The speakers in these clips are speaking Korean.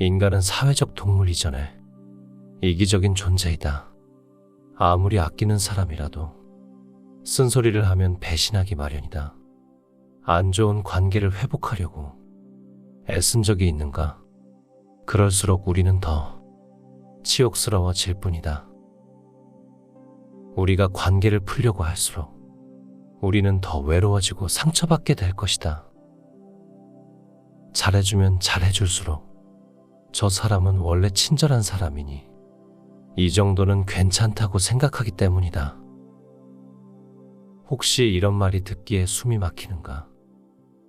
인간은 사회적 동물 이전에 이기적인 존재이다. 아무리 아끼는 사람이라도 쓴소리를 하면 배신하기 마련이다. 안 좋은 관계를 회복하려고 애쓴 적이 있는가? 그럴수록 우리는 더 치욕스러워질 뿐이다. 우리가 관계를 풀려고 할수록 우리는 더 외로워지고 상처받게 될 것이다. 잘해주면 잘해줄수록 저 사람은 원래 친절한 사람이니 이 정도는 괜찮다고 생각하기 때문이다. 혹시 이런 말이 듣기에 숨이 막히는가?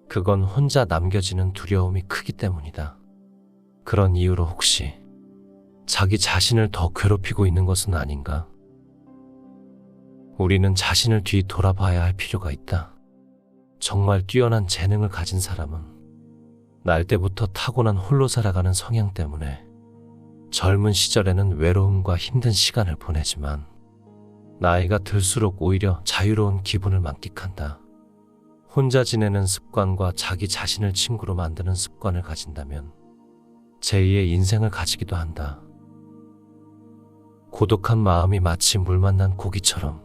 그건 혼자 남겨지는 두려움이 크기 때문이다. 그런 이유로 혹시 자기 자신을 더 괴롭히고 있는 것은 아닌가? 우리는 자신을 뒤 돌아봐야 할 필요가 있다. 정말 뛰어난 재능을 가진 사람은 날 때부터 타고난 홀로 살아가는 성향 때문에 젊은 시절에는 외로움과 힘든 시간을 보내지만 나이가 들수록 오히려 자유로운 기분을 만끽한다. 혼자 지내는 습관과 자기 자신을 친구로 만드는 습관을 가진다면 제2의 인생을 가지기도 한다. 고독한 마음이 마치 물 만난 고기처럼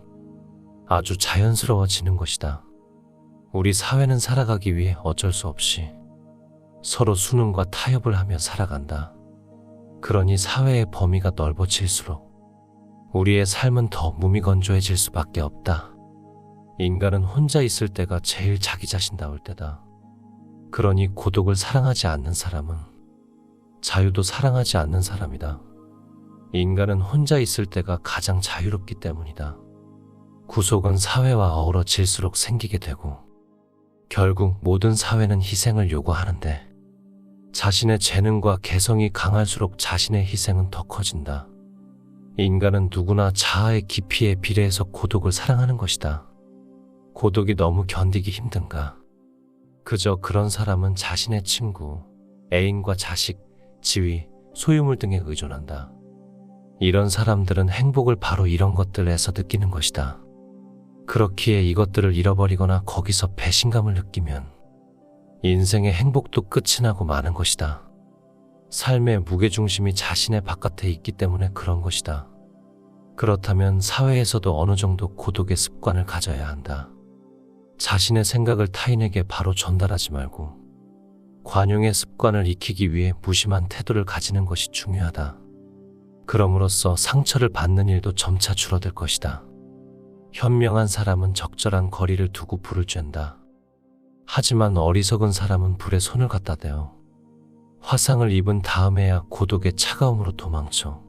아주 자연스러워지는 것이다. 우리 사회는 살아가기 위해 어쩔 수 없이 서로 수능과 타협을 하며 살아간다. 그러니 사회의 범위가 넓어질수록 우리의 삶은 더 무미건조해질 수밖에 없다. 인간은 혼자 있을 때가 제일 자기 자신다울 때다. 그러니 고독을 사랑하지 않는 사람은 자유도 사랑하지 않는 사람이다. 인간은 혼자 있을 때가 가장 자유롭기 때문이다. 구속은 사회와 어우러질수록 생기게 되고 결국 모든 사회는 희생을 요구하는데 자신의 재능과 개성이 강할수록 자신의 희생은 더 커진다. 인간은 누구나 자아의 깊이에 비례해서 고독을 사랑하는 것이다. 고독이 너무 견디기 힘든가? 그저 그런 사람은 자신의 친구, 애인과 자식, 지위, 소유물 등에 의존한다. 이런 사람들은 행복을 바로 이런 것들에서 느끼는 것이다. 그렇기에 이것들을 잃어버리거나 거기서 배신감을 느끼면 인생의 행복도 끝이 나고 마는 것이다. 삶의 무게중심이 자신의 바깥에 있기 때문에 그런 것이다. 그렇다면 사회에서도 어느 정도 고독의 습관을 가져야 한다. 자신의 생각을 타인에게 바로 전달하지 말고 관용의 습관을 익히기 위해 무심한 태도를 가지는 것이 중요하다. 그럼으로써 상처를 받는 일도 점차 줄어들 것이다. 현명한 사람은 적절한 거리를 두고 불을 쬐다. 하지만 어리석은 사람은 불에 손을 갖다 대어 화상을 입은 다음에야 고독의 차가움으로 도망쳐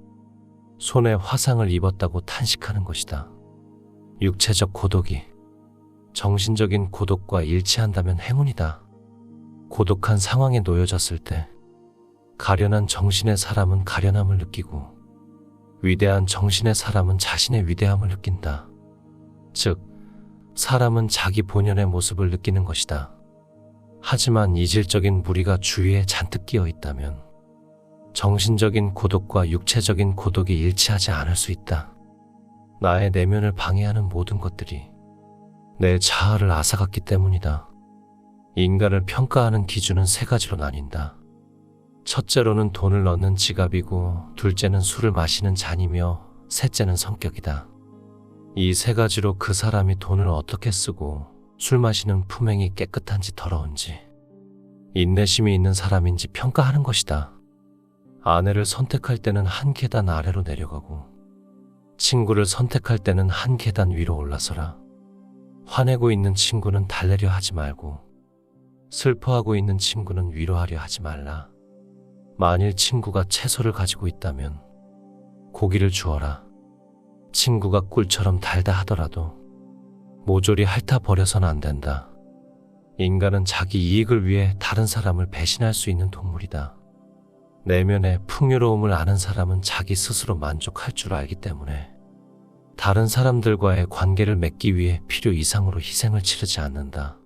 손에 화상을 입었다고 탄식하는 것이다. 육체적 고독이 정신적인 고독과 일치한다면 행운이다. 고독한 상황에 놓여졌을 때 가련한 정신의 사람은 가련함을 느끼고 위대한 정신의 사람은 자신의 위대함을 느낀다. 즉, 사람은 자기 본연의 모습을 느끼는 것이다. 하지만 이질적인 무리가 주위에 잔뜩 끼어 있다면 정신적인 고독과 육체적인 고독이 일치하지 않을 수 있다. 나의 내면을 방해하는 모든 것들이 내 자아를 앗아갔기 때문이다. 인간을 평가하는 기준은 세 가지로 나뉜다. 첫째로는 돈을 넣는 지갑이고, 둘째는 술을 마시는 잔이며, 셋째는 성격이다. 이 세 가지로 그 사람이 돈을 어떻게 쓰고 술 마시는 품행이 깨끗한지 더러운지, 인내심이 있는 사람인지 평가하는 것이다. 아내를 선택할 때는 한 계단 아래로 내려가고 친구를 선택할 때는 한 계단 위로 올라서라. 화내고 있는 친구는 달래려 하지 말고 슬퍼하고 있는 친구는 위로하려 하지 말라. 만일 친구가 채소를 가지고 있다면 고기를 주어라. 친구가 꿀처럼 달다 하더라도 모조리 핥아 버려서는 안 된다. 인간은 자기 이익을 위해 다른 사람을 배신할 수 있는 동물이다. 내면의 풍요로움을 아는 사람은 자기 스스로 만족할 줄 알기 때문에 다른 사람들과의 관계를 맺기 위해 필요 이상으로 희생을 치르지 않는다.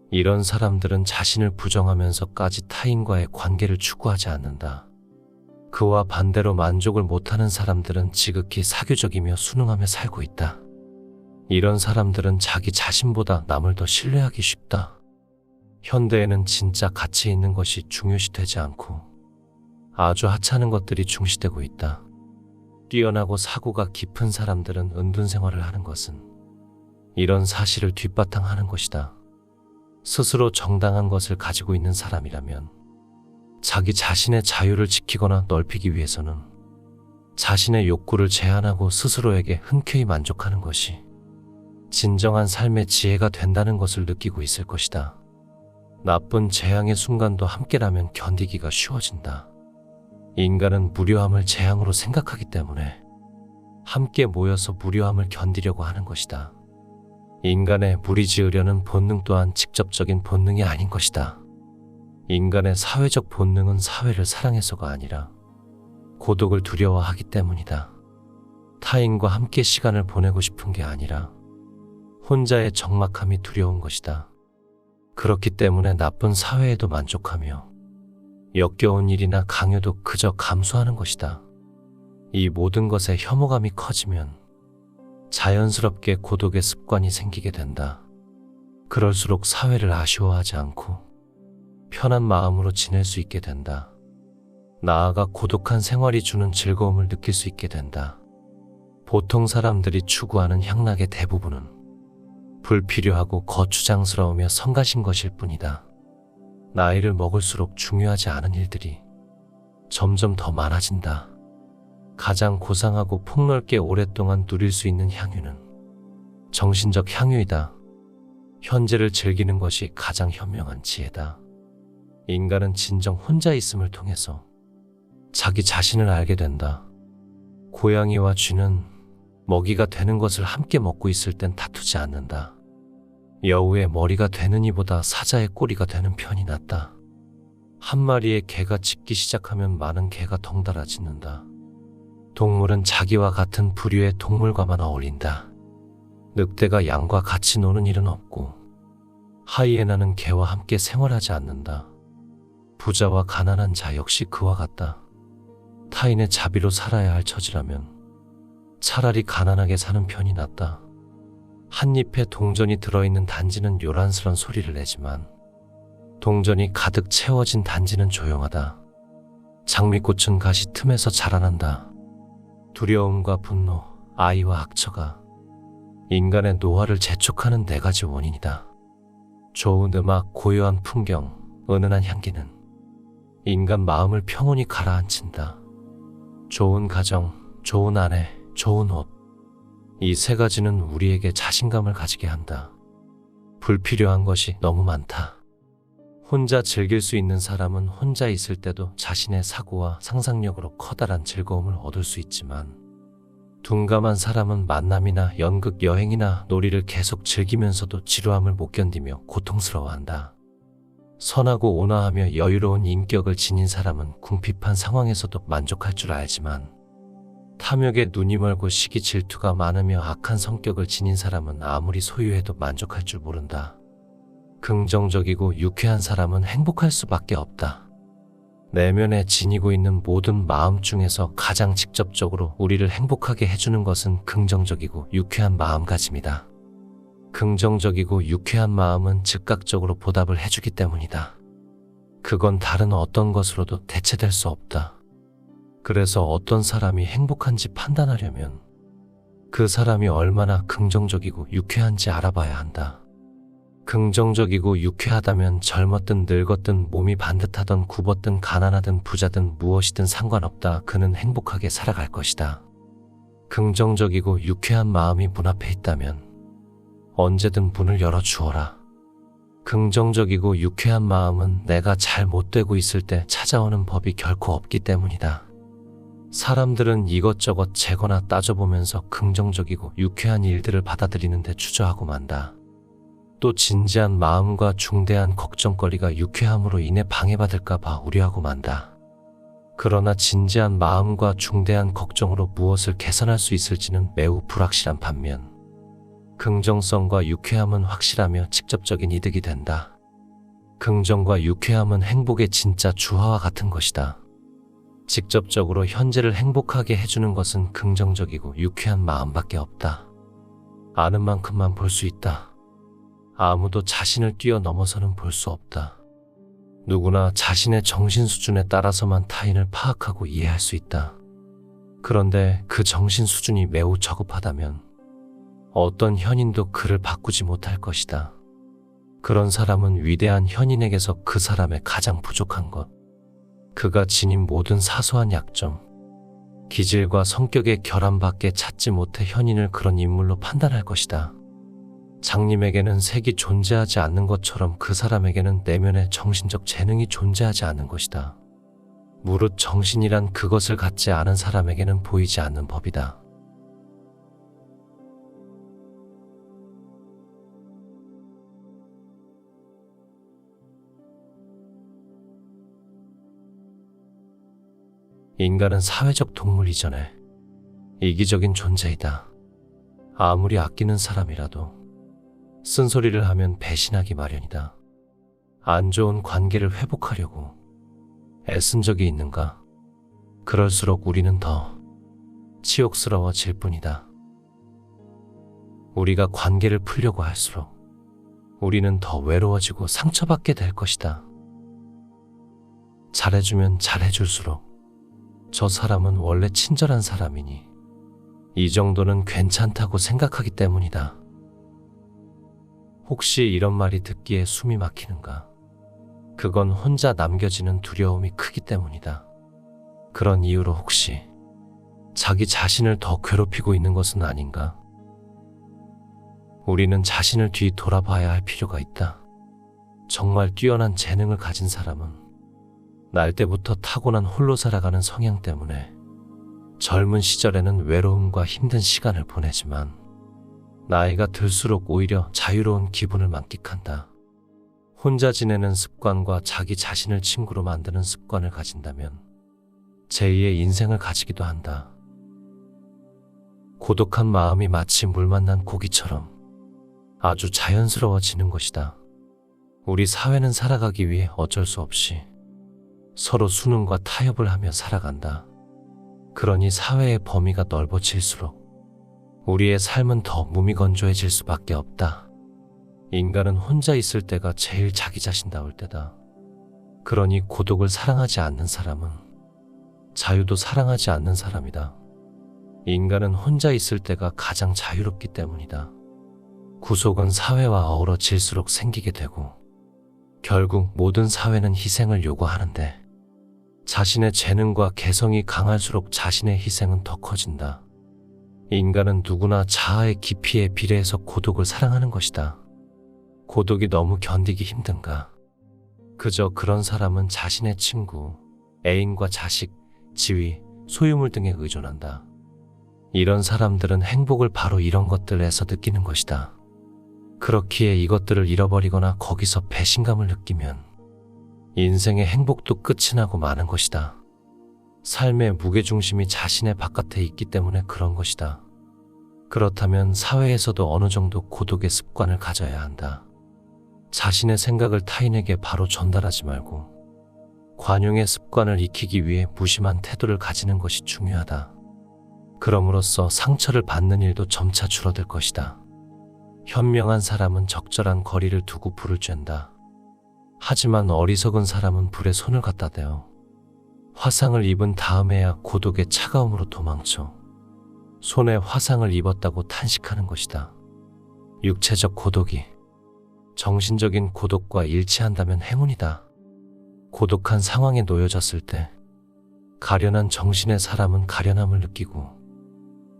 이런 사람들은 자신을 부정하면서까지 타인과의 관계를 추구하지 않는다. 그와 반대로 만족을 못하는 사람들은 지극히 사교적이며 순응하며 살고 있다. 이런 사람들은 자기 자신보다 남을 더 신뢰하기 쉽다. 현대에는 진짜 가치 있는 것이 중요시 되지 않고 아주 하찮은 것들이 중시되고 있다. 뛰어나고 사고가 깊은 사람들은 은둔 생활을 하는 것은 이런 사실을 뒷바탕하는 것이다. 스스로 정당한 것을 가지고 있는 사람이라면 자기 자신의 자유를 지키거나 넓히기 위해서는 자신의 욕구를 제한하고 스스로에게 흔쾌히 만족하는 것이 진정한 삶의 지혜가 된다는 것을 느끼고 있을 것이다. 나쁜 재앙의 순간도 함께라면 견디기가 쉬워진다. 인간은 무료함을 재앙으로 생각하기 때문에 함께 모여서 무료함을 견디려고 하는 것이다. 인간의 무리지으려는 본능 또한 직접적인 본능이 아닌 것이다. 인간의 사회적 본능은 사회를 사랑해서가 아니라 고독을 두려워하기 때문이다. 타인과 함께 시간을 보내고 싶은 게 아니라 혼자의 적막함이 두려운 것이다. 그렇기 때문에 나쁜 사회에도 만족하며 역겨운 일이나 강요도 그저 감수하는 것이다. 이 모든 것에 혐오감이 커지면 자연스럽게 고독의 습관이 생기게 된다. 그럴수록 사회를 아쉬워하지 않고 편한 마음으로 지낼 수 있게 된다. 나아가 고독한 생활이 주는 즐거움을 느낄 수 있게 된다. 보통 사람들이 추구하는 향락의 대부분은 불필요하고 거추장스러우며 성가신 것일 뿐이다. 나이를 먹을수록 중요하지 않은 일들이 점점 더 많아진다. 가장 고상하고 폭넓게 오랫동안 누릴 수 있는 향유는 정신적 향유이다. 현재를 즐기는 것이 가장 현명한 지혜다. 인간은 진정 혼자 있음을 통해서 자기 자신을 알게 된다. 고양이와 쥐는 먹이가 되는 것을 함께 먹고 있을 땐 다투지 않는다. 여우의 머리가 되는 이보다 사자의 꼬리가 되는 편이 낫다. 한 마리의 개가 짖기 시작하면 많은 개가 덩달아 짖는다. 동물은 자기와 같은 부류의 동물과만 어울린다. 늑대가 양과 같이 노는 일은 없고 하이에나는 개와 함께 생활하지 않는다. 부자와 가난한 자 역시 그와 같다. 타인의 자비로 살아야 할 처지라면 차라리 가난하게 사는 편이 낫다. 한 잎에 동전이 들어있는 단지는 요란스런 소리를 내지만 동전이 가득 채워진 단지는 조용하다. 장미꽃은 가시 틈에서 자라난다. 두려움과 분노, 아이와 악처가 인간의 노화를 재촉하는 4가지 원인이다. 좋은 음악, 고요한 풍경, 은은한 향기는 인간 마음을 평온히 가라앉힌다. 좋은 가정, 좋은 아내, 좋은 옷, 이 3가지는 우리에게 자신감을 가지게 한다. 불필요한 것이 너무 많다. 혼자 즐길 수 있는 사람은 혼자 있을 때도 자신의 사고와 상상력으로 커다란 즐거움을 얻을 수 있지만 둔감한 사람은 만남이나 연극, 여행이나 놀이를 계속 즐기면서도 지루함을 못 견디며 고통스러워한다. 선하고 온화하며 여유로운 인격을 지닌 사람은 궁핍한 상황에서도 만족할 줄 알지만 탐욕에 눈이 멀고 시기 질투가 많으며 악한 성격을 지닌 사람은 아무리 소유해도 만족할 줄 모른다. 긍정적이고 유쾌한 사람은 행복할 수밖에 없다. 내면에 지니고 있는 모든 마음 중에서 가장 직접적으로 우리를 행복하게 해주는 것은 긍정적이고 유쾌한 마음가짐이다. 긍정적이고 유쾌한 마음은 즉각적으로 보답을 해주기 때문이다. 그건 다른 어떤 것으로도 대체될 수 없다. 그래서 어떤 사람이 행복한지 판단하려면 그 사람이 얼마나 긍정적이고 유쾌한지 알아봐야 한다. 긍정적이고 유쾌하다면 젊었든 늙었든 몸이 반듯하든 굽었든 가난하든 부자든 무엇이든 상관없다. 그는 행복하게 살아갈 것이다. 긍정적이고 유쾌한 마음이 문 앞에 있다면 언제든 문을 열어주어라. 긍정적이고 유쾌한 마음은 내가 잘 못되고 있을 때 찾아오는 법이 결코 없기 때문이다. 사람들은 이것저것 재거나 따져보면서 긍정적이고 유쾌한 일들을 받아들이는데 주저하고 만다. 또 진지한 마음과 중대한 걱정거리가 유쾌함으로 인해 방해받을까봐 우려하고 만다. 그러나 진지한 마음과 중대한 걱정으로 무엇을 개선할 수 있을지는 매우 불확실한 반면 긍정성과 유쾌함은 확실하며 직접적인 이득이 된다. 긍정과 유쾌함은 행복의 진짜 주화와 같은 것이다. 직접적으로 현재를 행복하게 해주는 것은 긍정적이고 유쾌한 마음밖에 없다. 아는 만큼만 볼 수 있다. 아무도 자신을 뛰어넘어서는 볼 수 없다. 누구나 자신의 정신 수준에 따라서만 타인을 파악하고 이해할 수 있다. 그런데 그 정신 수준이 매우 저급하다면 어떤 현인도 그를 바꾸지 못할 것이다. 그런 사람은 위대한 현인에게서 그 사람의 가장 부족한 것, 그가 지닌 모든 사소한 약점, 기질과 성격의 결함밖에 찾지 못해 현인을 그런 인물로 판단할 것이다. 장님에게는 색이 존재하지 않는 것처럼 그 사람에게는 내면의 정신적 재능이 존재하지 않는 것이다. 무릇 정신이란 그것을 갖지 않은 사람에게는 보이지 않는 법이다. 인간은 사회적 동물 이전에 이기적인 존재이다. 아무리 아끼는 사람이라도 쓴소리를 하면 배신하기 마련이다. 안 좋은 관계를 회복하려고 애쓴 적이 있는가? 그럴수록 우리는 더 치욕스러워질 뿐이다. 우리가 관계를 풀려고 할수록 우리는 더 외로워지고 상처받게 될 것이다. 잘해주면 잘해줄수록 저 사람은 원래 친절한 사람이니 이 정도는 괜찮다고 생각하기 때문이다. 혹시 이런 말이 듣기에 숨이 막히는가? 그건 혼자 남겨지는 두려움이 크기 때문이다. 그런 이유로 혹시 자기 자신을 더 괴롭히고 있는 것은 아닌가? 우리는 자신을 뒤 돌아봐야 할 필요가 있다. 정말 뛰어난 재능을 가진 사람은 날 때부터 타고난 홀로 살아가는 성향 때문에 젊은 시절에는 외로움과 힘든 시간을 보내지만 나이가 들수록 오히려 자유로운 기분을 만끽한다. 혼자 지내는 습관과 자기 자신을 친구로 만드는 습관을 가진다면 제2의 인생을 가지기도 한다. 고독한 마음이 마치 물 만난 고기처럼 아주 자연스러워지는 것이다. 우리 사회는 살아가기 위해 어쩔 수 없이 서로 수능과 타협을 하며 살아간다. 그러니 사회의 범위가 넓어질수록 우리의 삶은 더 무미건조해질 수밖에 없다. 인간은 혼자 있을 때가 제일 자기 자신다울 때다. 그러니 고독을 사랑하지 않는 사람은 자유도 사랑하지 않는 사람이다. 인간은 혼자 있을 때가 가장 자유롭기 때문이다. 구속은 사회와 어우러질수록 생기게 되고 결국 모든 사회는 희생을 요구하는데 자신의 재능과 개성이 강할수록 자신의 희생은 더 커진다. 인간은 누구나 자아의 깊이에 비례해서 고독을 사랑하는 것이다. 고독이 너무 견디기 힘든가? 그저 그런 사람은 자신의 친구, 애인과 자식, 지위, 소유물 등에 의존한다. 이런 사람들은 행복을 바로 이런 것들에서 느끼는 것이다. 그렇기에 이것들을 잃어버리거나 거기서 배신감을 느끼면 인생의 행복도 끝이 나고 마는 것이다. 삶의 무게중심이 자신의 바깥에 있기 때문에 그런 것이다. 그렇다면 사회에서도 어느 정도 고독의 습관을 가져야 한다. 자신의 생각을 타인에게 바로 전달하지 말고 관용의 습관을 익히기 위해 무심한 태도를 가지는 것이 중요하다. 그럼으로써 상처를 받는 일도 점차 줄어들 것이다. 현명한 사람은 적절한 거리를 두고 불을 쬐다. 하지만 어리석은 사람은 불에 손을 갖다 대어 화상을 입은 다음에야 고독의 차가움으로 도망쳐 손에 화상을 입었다고 탄식하는 것이다. 육체적 고독이 정신적인 고독과 일치한다면 행운이다. 고독한 상황에 놓여졌을 때 가련한 정신의 사람은 가련함을 느끼고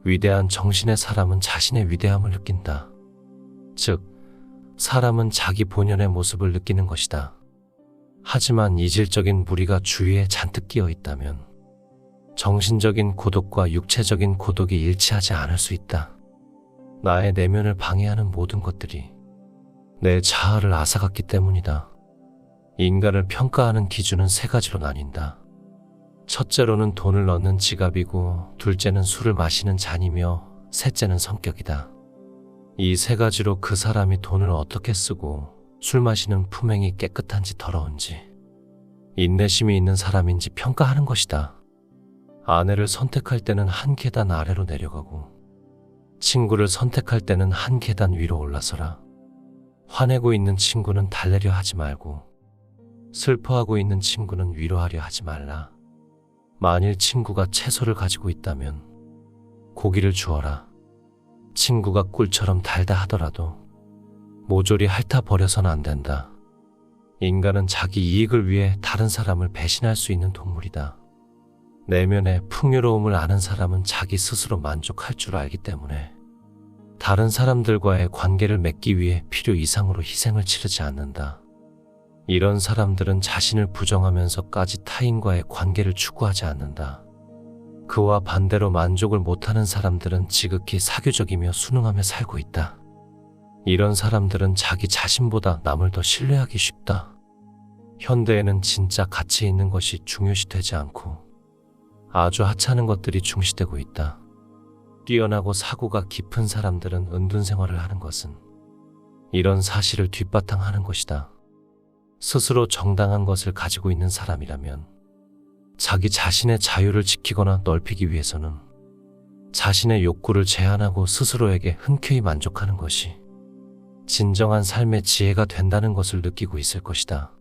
위대한 정신의 사람은 자신의 위대함을 느낀다. 즉, 사람은 자기 본연의 모습을 느끼는 것이다. 하지만 이질적인 무리가 주위에 잔뜩 끼어 있다면 정신적인 고독과 육체적인 고독이 일치하지 않을 수 있다. 나의 내면을 방해하는 모든 것들이 내 자아를 앗아갔기 때문이다. 인간을 평가하는 기준은 세 가지로 나뉜다. 첫째로는 돈을 넣는 지갑이고, 둘째는 술을 마시는 잔이며, 셋째는 성격이다. 이 세 가지로 그 사람이 돈을 어떻게 쓰고 술 마시는 품행이 깨끗한지 더러운지, 인내심이 있는 사람인지 평가하는 것이다. 아내를 선택할 때는 한 계단 아래로 내려가고 친구를 선택할 때는 한 계단 위로 올라서라. 화내고 있는 친구는 달래려 하지 말고 슬퍼하고 있는 친구는 위로하려 하지 말라. 만일 친구가 채소를 가지고 있다면 고기를 주어라. 친구가 꿀처럼 달다 하더라도 모조리 핥아 버려서는 안 된다. 인간은 자기 이익을 위해 다른 사람을 배신할 수 있는 동물이다. 내면의 풍요로움을 아는 사람은 자기 스스로 만족할 줄 알기 때문에 다른 사람들과의 관계를 맺기 위해 필요 이상으로 희생을 치르지 않는다. 이런 사람들은 자신을 부정하면서까지 타인과의 관계를 추구하지 않는다. 그와 반대로 만족을 못하는 사람들은 지극히 사교적이며 순응하며 살고 있다. 이런 사람들은 자기 자신보다 남을 더 신뢰하기 쉽다. 현대에는 진짜 가치 있는 것이 중요시되지 않고 아주 하찮은 것들이 중시되고 있다. 뛰어나고 사고가 깊은 사람들은 은둔 생활을 하는 것은 이런 사실을 뒷바탕하는 것이다. 스스로 정당한 것을 가지고 있는 사람이라면 자기 자신의 자유를 지키거나 넓히기 위해서는 자신의 욕구를 제한하고 스스로에게 흔쾌히 만족하는 것이 진정한 삶의 지혜가 된다는 것을 느끼고 있을 것이다.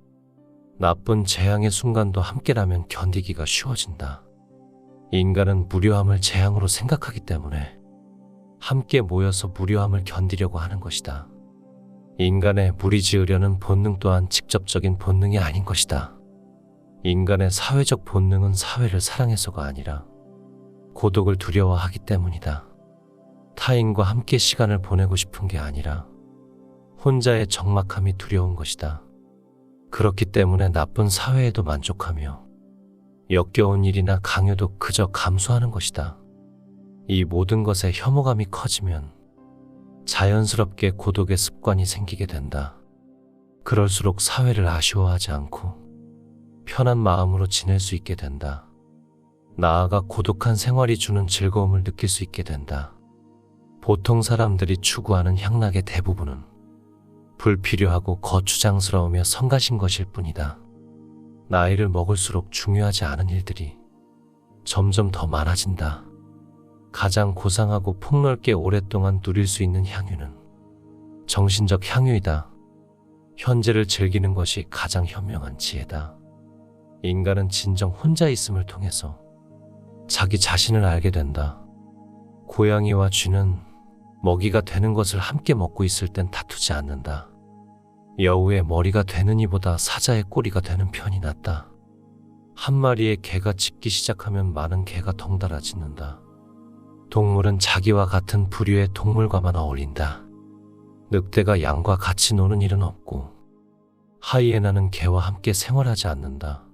나쁜 재앙의 순간도 함께라면 견디기가 쉬워진다. 인간은 무료함을 재앙으로 생각하기 때문에 함께 모여서 무료함을 견디려고 하는 것이다. 인간의 무리지으려는 본능 또한 직접적인 본능이 아닌 것이다. 인간의 사회적 본능은 사회를 사랑해서가 아니라 고독을 두려워하기 때문이다. 타인과 함께 시간을 보내고 싶은 게 아니라 혼자의 적막함이 두려운 것이다. 그렇기 때문에 나쁜 사회에도 만족하며 역겨운 일이나 강요도 그저 감수하는 것이다. 이 모든 것에 혐오감이 커지면 자연스럽게 고독의 습관이 생기게 된다. 그럴수록 사회를 아쉬워하지 않고 편한 마음으로 지낼 수 있게 된다. 나아가 고독한 생활이 주는 즐거움을 느낄 수 있게 된다. 보통 사람들이 추구하는 향락의 대부분은 불필요하고 거추장스러우며 성가신 것일 뿐이다. 나이를 먹을수록 중요하지 않은 일들이 점점 더 많아진다. 가장 고상하고 폭넓게 오랫동안 누릴 수 있는 향유는 정신적 향유이다. 현재를 즐기는 것이 가장 현명한 지혜다. 인간은 진정 혼자 있음을 통해서 자기 자신을 알게 된다. 고양이와 쥐는 먹이가 되는 것을 함께 먹고 있을 땐 다투지 않는다. 여우의 머리가 되는 이보다 사자의 꼬리가 되는 편이 낫다. 한 마리의 개가 짖기 시작하면 많은 개가 덩달아 짖는다. 동물은 자기와 같은 부류의 동물과만 어울린다. 늑대가 양과 같이 노는 일은 없고 하이에나는 개와 함께 생활하지 않는다.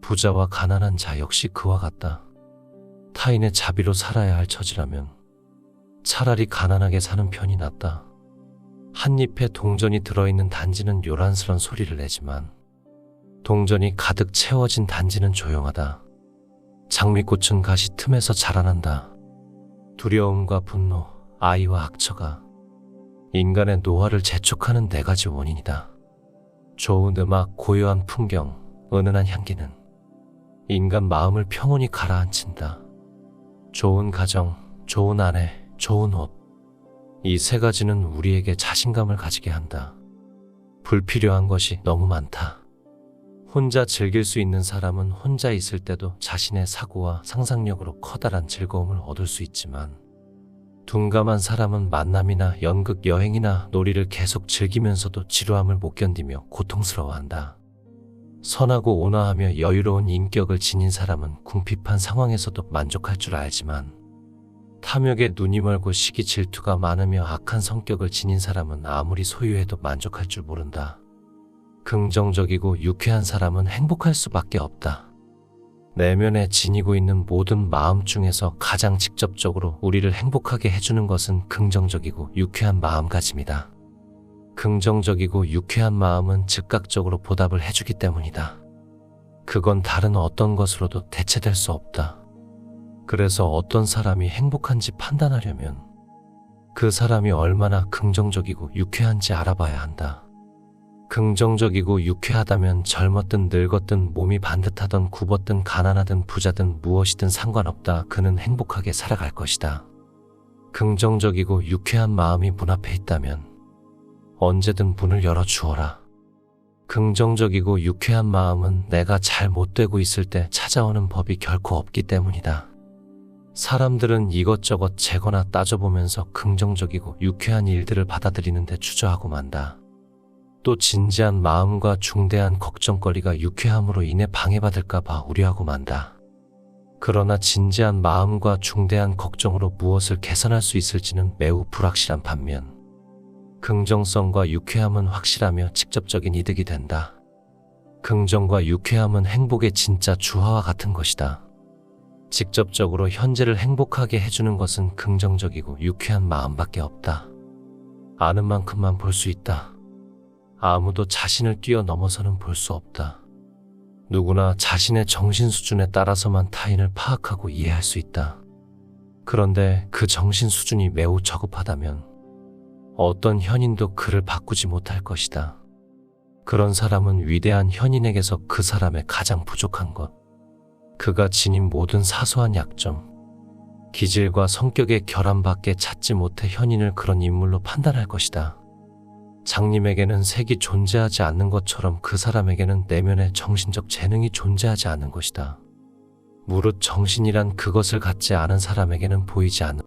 부자와 가난한 자 역시 그와 같다. 타인의 자비로 살아야 할 처지라면 차라리 가난하게 사는 편이 낫다. 한 잎에 동전이 들어있는 단지는 요란스런 소리를 내지만 동전이 가득 채워진 단지는 조용하다. 장미꽃은 가시 틈에서 자라난다. 두려움과 분노, 아이와 악처가 인간의 노화를 재촉하는 4가지 원인이다. 좋은 음악, 고요한 풍경, 은은한 향기는 인간 마음을 평온히 가라앉힌다. 좋은 가정, 좋은 아내, 좋은 옷. 이 3가지는 우리에게 자신감을 가지게 한다. 불필요한 것이 너무 많다. 혼자 즐길 수 있는 사람은 혼자 있을 때도 자신의 사고와 상상력으로 커다란 즐거움을 얻을 수 있지만 둔감한 사람은 만남이나 연극, 여행이나 놀이를 계속 즐기면서도 지루함을 못 견디며 고통스러워한다. 선하고 온화하며 여유로운 인격을 지닌 사람은 궁핍한 상황에서도 만족할 줄 알지만 탐욕에 눈이 멀고 시기 질투가 많으며 악한 성격을 지닌 사람은 아무리 소유해도 만족할 줄 모른다. 긍정적이고 유쾌한 사람은 행복할 수밖에 없다. 내면에 지니고 있는 모든 마음 중에서 가장 직접적으로 우리를 행복하게 해주는 것은 긍정적이고 유쾌한 마음가짐이다. 긍정적이고 유쾌한 마음은 즉각적으로 보답을 해주기 때문이다. 그건 다른 어떤 것으로도 대체될 수 없다. 그래서 어떤 사람이 행복한지 판단하려면 그 사람이 얼마나 긍정적이고 유쾌한지 알아봐야 한다. 긍정적이고 유쾌하다면 젊었든 늙었든 몸이 반듯하든 굽었든 가난하든 부자든 무엇이든 상관없다. 그는 행복하게 살아갈 것이다. 긍정적이고 유쾌한 마음이 문 앞에 있다면 언제든 문을 열어주어라. 긍정적이고 유쾌한 마음은 내가 잘 못되고 있을 때 찾아오는 법이 결코 없기 때문이다. 사람들은 이것저것 재거나 따져보면서 긍정적이고 유쾌한 일들을 받아들이는데 주저하고 만다. 또 진지한 마음과 중대한 걱정거리가 유쾌함으로 인해 방해받을까봐 우려하고 만다. 그러나 진지한 마음과 중대한 걱정으로 무엇을 개선할 수 있을지는 매우 불확실한 반면 긍정성과 유쾌함은 확실하며 직접적인 이득이 된다. 긍정과 유쾌함은 행복의 진짜 주화와 같은 것이다. 직접적으로 현재를 행복하게 해주는 것은 긍정적이고 유쾌한 마음밖에 없다. 아는 만큼만 볼 수 있다. 아무도 자신을 뛰어넘어서는 볼 수 없다. 누구나 자신의 정신 수준에 따라서만 타인을 파악하고 이해할 수 있다. 그런데 그 정신 수준이 매우 저급하다면 어떤 현인도 그를 바꾸지 못할 것이다. 그런 사람은 위대한 현인에게서 그 사람의 가장 부족한 것, 그가 지닌 모든 사소한 약점, 기질과 성격의 결함밖에 찾지 못해 현인을 그런 인물로 판단할 것이다. 장님에게는 색이 존재하지 않는 것처럼 그 사람에게는 내면의 정신적 재능이 존재하지 않는 것이다. 무릇 정신이란 그것을 갖지 않은 사람에게는 보이지 않는